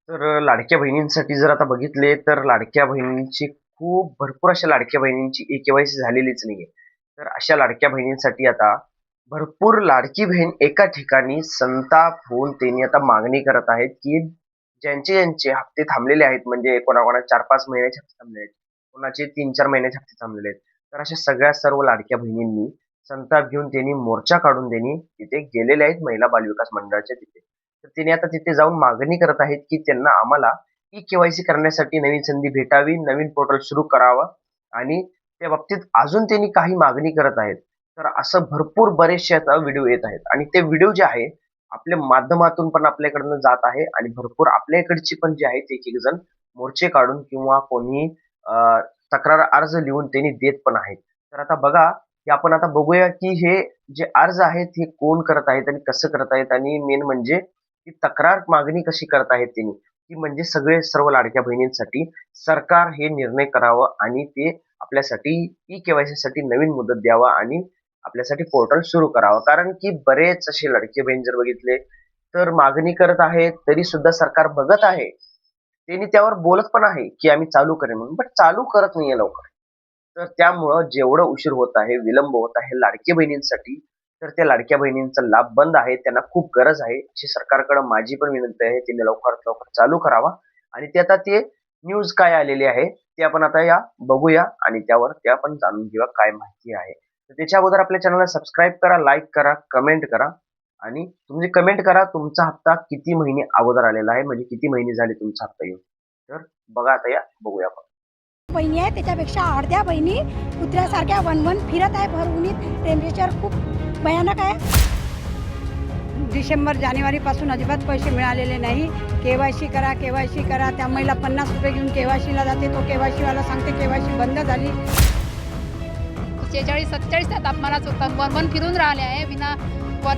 लाडक्या बहिणींसाठी जर आता बघितले तर लाडक्या बहिणींची खूप भरपूर अशा लाडक्या बहिणींची ई-के-वाय-सी झालेलीच नाहीये. तर अशा लाडक्या बहिणींसाठी आता भरपूर लाडकी बहीण एका ठिकाणी संताप होऊन त्यांनी आता मागणी करत आहेत, की ज्यांचे हप्ते थांबलेले आहेत म्हणजे कोणाकोणाचे 4-5 महिन्याचे हप्ते थांबलेले आहेत, कोणाचे 3-4 महिन्याचे हप्ते थांबलेले आहेत. तर अशा सगळ्या सर्व लाडक्या बहिणींनी संताप घेऊन त्यांनी मोर्चा काढून त्यांनी तिथे गेलेले आहेत महिला बालविकास मंडळाच्या तिथे. तर तिने आता तिथे जाऊन मागणी करत आहेत, की त्यांना आम्हाला ई-के-वाय-सी करण्यासाठी नवीन संधी भेटावी, नवीन पोर्टल सुरू करावं आणि त्या बाबतीत अजून त्यांनी काही मागणी करत आहेत. तर असं भरपूर बरेचसे आता व्हिडिओ येत आहेत आणि ते व्हिडिओ जे आहे आपल्या माध्यमातून पण आपल्याकडनं जात आहे आणि भरपूर आपल्या इकडची पण जे आहेत एक-एक जण मोर्चे काढून किंवा कोणी तक्रार अर्ज लिहून त्यांनी देत पण आहेत. तर आता बघा, की आपण आता बघूया, की हे जे अर्ज आहेत हे कोण करत आहेत आणि कसं करत आहेत आणि मेन म्हणजे ती तक्रार मागणी कशी करत आहेत त्यांनी, की म्हणजे सगळे सर्व लाडक्या बहिणींसाठी सरकार हे निर्णय करावं आणि ते आपल्यासाठी ई-के-वाय-सी साठी नवीन मुदत द्यावा आणि आपल्यासाठी पोर्टल सुरू करावं. कारण की बरेच असे लाडके बहीण जर बघितले, तर मागणी करत आहेत, तरी सुद्धा सरकार बघत आहे. त्यांनी त्यावर बोलत पण आहे, की आम्ही चालू करेन म्हणून, बट चालू करत नाहीये लवकर. तर त्यामुळं जेवढं उशीर होत आहे, विलंब होत आहे लाडक्या बहिणींसाठी, तर त्या लाडक्या बहिणींचा लाभ बंद आहे. त्यांना खूप गरज आहे. अशी सरकारकडे माझी पण विनंती आहे. त्यांनी लवकरात लवकर चालू करावा आणि ते आता ते न्यूज काय आलेली आहे, ते आपण आता या बघूया आणि त्यावर ते आपण जाणून घेऊया काय माहिती आहे. तर त्याच्या अगोदर आपल्या चॅनलला सबस्क्राईब करा, लाईक करा, कमेंट करा आणि तुम्ही कमेंट करा तुमचा हप्ता किती महिने अगोदर आलेला आहे, म्हणजे किती महिने झाले तुमचा हप्ता येऊन. तर बघा आता या बघूया आपण. बहिणी आहे त्याच्यापेक्षा अर्ध्या बहिणी कुत्र्यासारख्या वनवन फिरत आहे भरउन्हात. टेम्परेचर खूप भयानक आहे. डिसेंबर जानेवारीपासून अजिबात पैसे मिळालेले नाही. KYC करा, KYC करा. त्या महिला 50 रुपये घेऊन KYCला जाते. तो KYC वाला सांगते KYC बंद झाली. 46-47 त्या तापमानात वन फिरून राहिले आहे. बिना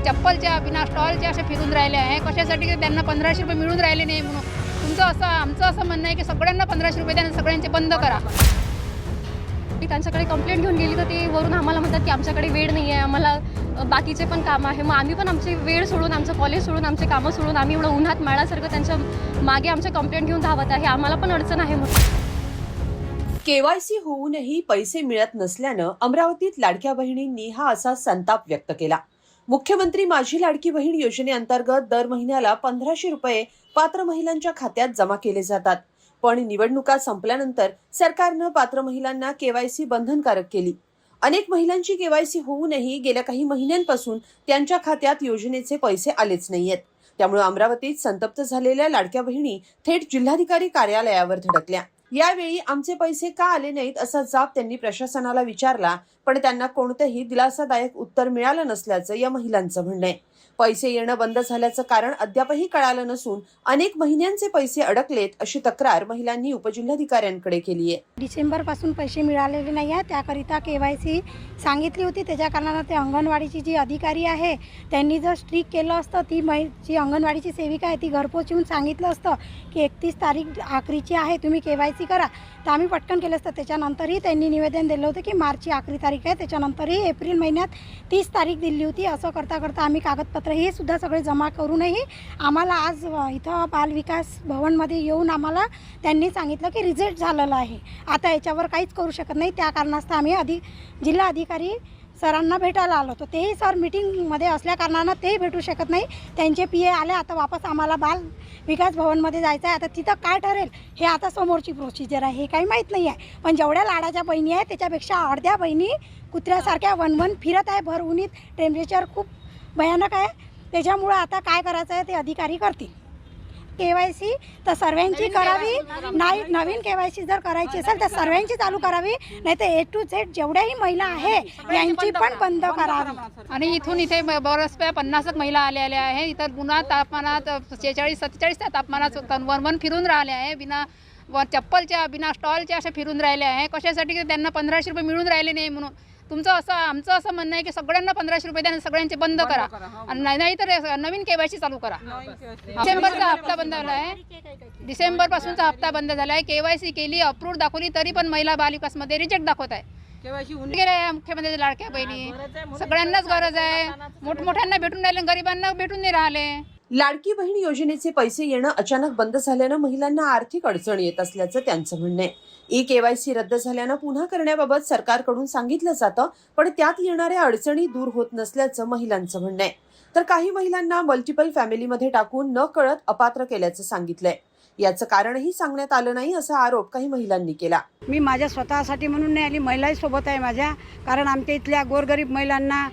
चप्पलच्या, बिना स्टॉलच्या असे फिरून राहिले आहे. कशासाठी की त्यांना 1500 रुपये मिळून राहिले नाही म्हणून. आमचं असं म्हणणं आहे की सगळ्यांना 1500 रुपये द्या, सगळ्यांचे बंद करा. त्यांच्याकडे कंप्लेंट घेऊन गेली तर ते वरून आम्हाला म्हणतात की आमच्याकडे वेळ नाही आहे, आम्हाला बाकीचे पण कामं आहे. मग आम्ही पण आमची वेळ सोडून, आमचं कॉलेज सोडून, आमचे कामं सोडून आम्ही एवढं उन्हात माळासारखं त्यांच्या मागे आमच्या कंप्लेंट घेऊन धावत आहे. आम्हाला पण अडचण आहे. KYC होऊनही पैसे मिळत नसल्यानं अमरावतीत लाडक्या बहिणींनी हा असा संताप व्यक्त केला. मुख्यमंत्री माझी लाडकी बहीण योजनेअंतर्गत दर महिन्याला 1500 रुपये पात्र महिलांच्या खात्यात जमा केले जातात. पण निवडणुका संपल्यानंतर सरकारनं पात्र महिलांना KYC बंधनकारक केली. अनेक महिलांची KYC होऊनही गेल्या काही महिन्यांपासून त्यांच्या खात्यात योजनेचे पैसे आलेच नाहीयेत. त्यामुळे अमरावतीत संतप्त झालेल्या लाडक्या बहिणी थेट जिल्हाधिकारी कार्यालयावर धडकल्या. यावेळी आमचे पैसे का आले नाहीत असा जाब त्यांनी प्रशासनाला विचारला, पण त्यांना कोणतंही दिलासादायक उत्तर मिळालं नसल्याचं या महिलांचं म्हणणं आहे. पैसे येणं बंद झाल्याचं कारण अद्यापही कळालं नसून अनेक महिन्यांचे पैसे अडकलेत अशी तक्रार महिलांनी उपजिल्हाधिकाऱ्यांकडे केली आहे. डिसेंबरपासून पैसे मिळालेले नाही आहे. त्याकरिता KYC सांगितली होती. त्याच्या कारणानं ते अंगणवाडीची जी अधिकारी आहे त्यांनी जर स्ट्रिक केलं असतं, जी अंगणवाडीची सेविका आहे ती घरपोच येऊन सांगितलं असतं की 31 तारीख आखरीची आहे, तुम्ही KYC करा, तर आम्ही पटकन केलं असतं. त्याच्यानंतरही त्यांनी निवेदन दिलं होतं की मार्चची आखरी तारीख आहे. त्याच्यानंतरही एप्रिल महिन्यात 30 तारीख दिली होती. असं करता करता आम्ही कागदपत्र हे सुद्धा सगळे जमा करूनही आम्हाला आज इथं बालविकास भवनमध्ये येऊन आम्हाला त्यांनी सांगितलं की रिजेक्ट झालेलं आहे. आता याच्यावर काहीच करू शकत नाही. त्या कारणास्तव आम्ही जिल्हा अधिकारी सरांना भेटायला आलो होतो. तेही सर मीटिंगमध्ये असल्या कारणानं तेही भेटू शकत नाही. त्यांचे PA आले. आता वापस आम्हाला बाल विकास भवनमध्ये जायचं आहे. आता तिथं काय ठरेल हे आता समोरची प्रोसिजर आहे, हे काही माहीत नाही आहे. पण जेवढ्या लाडाच्या बहिणी आहेत त्याच्यापेक्षा अर्ध्या बहिणी कुत्र्यासारख्या वनवन फिरत आहे भरउन्हात. टेम्परेचर खूप भयानक आहे. त्याच्यामुळं आता काय करायचं आहे ते अधिकारी करतील. KYC तर सर्वांची करावी. नाही, नवीन KYC जर करायची असेल तर सर्वांची चालू करावी, नाही तर A to Z जेवढ्याही महिला आहे यांची पण बंद करावी. आणि इथून इथे बऱ्याच 50 महिला आलेल्या आहे. इथं पुन्हा तापमानात 46-47 त्या तापमानात वन फिरून राहिले आहे. बिना चप्पलच्या, बिना स्टॉलच्या असे फिरून राहिले आहे. कशासाठी की त्यांना 1500 रुपये मिळून राहिले नाही म्हणून. आमचं असं म्हणणं आहे की सगळ्यांना 1500 रुपये द्या, सगळ्यांचे बंद करा. नाही तर नवीन KYC चालू करा. डिसेंबरचा हप्ता बंद झाला आहे. डिसेंबरपासूनचा हप्ता बंद झाला आहे. KYC केली, अप्रूव्ड दाखवली, तरी पण महिला बालविकासमध्ये रिजेक्ट दाखवत आहे. गेल्या मुख्यमंत्री लाडक्या बहिणी सगळ्यांनाच गरज आहे. मोठमोठ्यांना भेटून राहिले, गरिबांना भेटून नाही राहिले. लाडकी बहीण योजनेचे पैसे येणं अचानक बंद झाल्यानं महिलांना आर्थिक अडचण येत असल्याचं त्यांचं म्हणणं आहे. ई-केवायसी रद्द झाल्यानं पुन्हा करण्याबाबत सरकारकडून सांगितलं जातं, पण त्यात येणाऱ्या अडचणी दूर होत नसल्याचं महिलांचं म्हणणं आहे. तर काही महिलांना मल्टिपल फॅमिलीमध्ये टाकून न कळत अपात्र केल्याचं सांगितलंय. याचं कारणही सांगण्यात आलं नाही असा आरोप काही महिलांनी केला. मी माझ्या स्वतःसाठी म्हणून नाही आली, महिलाही सोबत आहे माझ्या. कारण आमच्या इथल्या गोरगरीब महिलांना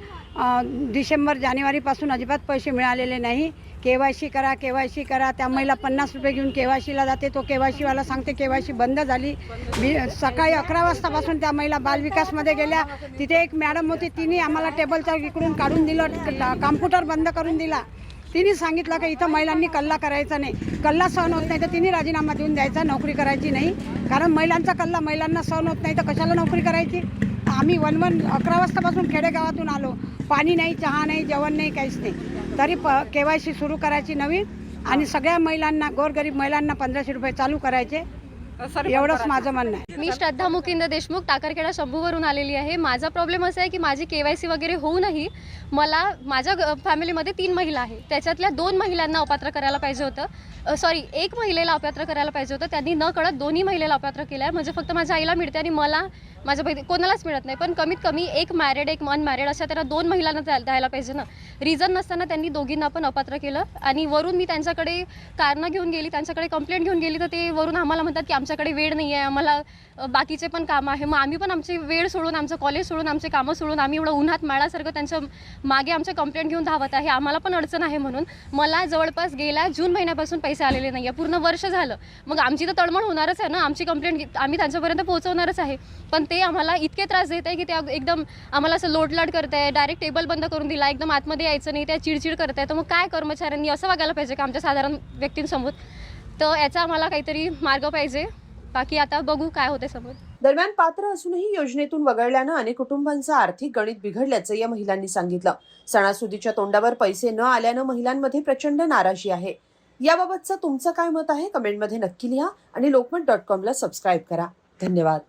डिसेंबर जानेवारीपासून अजिबात पैसे मिळालेले नाही. KYC करा, KYC करा. त्या महिला 50 रुपये घेऊन KYCला जाते. तो KYCवाला सांगते KYC बंद झाली. सकाळी 11 वाजतापासून त्या महिला बालविकासमध्ये गेल्या. तिथे एक मॅडम होती, तिने आम्हाला टेबलच्या इकडून काढून दिलं, कॉम्प्युटर बंद करून दिला. तिने सांगितलं की इथं महिलांनी कल्ला करायचा नाही. कल्ला सहन होत नाही तर तिने राजीनामा देऊन द्यायचा, नोकरी करायची नाही. कारण महिलांचा कल्ला महिलांना सहन होत नाही तर कशाला नोकरी करायची. आम्ही 11 वाजतापासून खेडेगावातून आलो. पाणी नाही, चहा नाही, जेवण नाही, काहीच नाही. तरी KYC सुरू करायची नवीन आणि सगळ्या महिलांना, गोरगरीब महिलांना 1500 रुपये चालू करायचे. एवढंच माझं म्हणणं आहे. मी श्रद्धा मुकिंद देशमुख टाकरखेडा शंभूवरून आलेली आहे. माझा प्रॉब्लेम असा आहे की माझी KYC वगैरे होऊनही मला माझ्या फॅमिलीमध्ये 3 महिला आहे. त्याच्यातल्या 2 महिलांना अपात्र करायला पाहिजे होतं. एक महिलेला अपात्र करायला पाहिजे होतं. त्यांनी न कळत दोन्ही महिलेला अपात्र केलं आहे. म्हणजे फक्त माझ्या आईला मिळते आणि मला, माझ्या बहिणी कोणालाच मिळत नाही. पण कमीत कमी एक मॅरिड एक अनमॅरिड अशा त्यांना 2 महिलांना द्यायला पाहिजे ना. रिझन नसताना त्यांनी दोघींना पण अपात्र केलं. आणि वरून मी त्यांच्याकडे कारणं घेऊन गेली, त्यांच्याकडे कंप्लेंट घेऊन गेली तर ते वरून आम्हाला म्हणतात की आमच्याकडे वेळ नाही आहे, आम्हाला बाकीचे पण कामं आहे. मग आम्ही पण आमची वेळ सोडून, आमचं कॉलेज सोडून, आमचे कामं सोडून आम्ही एवढं उन्हात माळासारखं त्यांच्या मागे आमच्या कंप्लेंट घेऊन धावत आहे. आम्हाला पण अडचण आहे. म्हणून मला जवळपास गेल्या जून महिन्यापासून पैसे आलेले नाही आहे. पूर्ण वर्ष झालं. मग आमची तर तळमळ होणारच आहे ना. आमची कंप्लेंट आम्ही त्यांच्यापर्यंत पोहोचवणारच आहे. पण ते आम्हाला इतके त्रास देत आहे की ते एकदम आम्हाला असं लोटलाट करत आहे. डायरेक्ट टेबल बंद करून दिला, एकदम आतमध्ये यायचं नाही, त्या चिडचिड करत आहे. तर मग काय कर्मचाऱ्यांनी असं वागायला पाहिजे का आमच्या साधारण व्यक्तींसमोर? तर याचा आम्हाला काहीतरी मार्ग पाहिजे. बाकी आता बघू काय होते समोर. दरम्यान पात्र असूनही योजनेतून वगळल्यानं अनेक कुटुंबांचं आर्थिक गणित बिघडल्याचं या महिलांनी सांगितलं. सणासुदीच्या तोंडावर पैसे न आल्यानं महिलांमध्ये प्रचंड नाराजी आहे. याबाबतचं तुमचं काय मत आहे कमेंटमध्ये नक्की लिहा आणि lokmat.com ला सबस्क्राईब करा. धन्यवाद.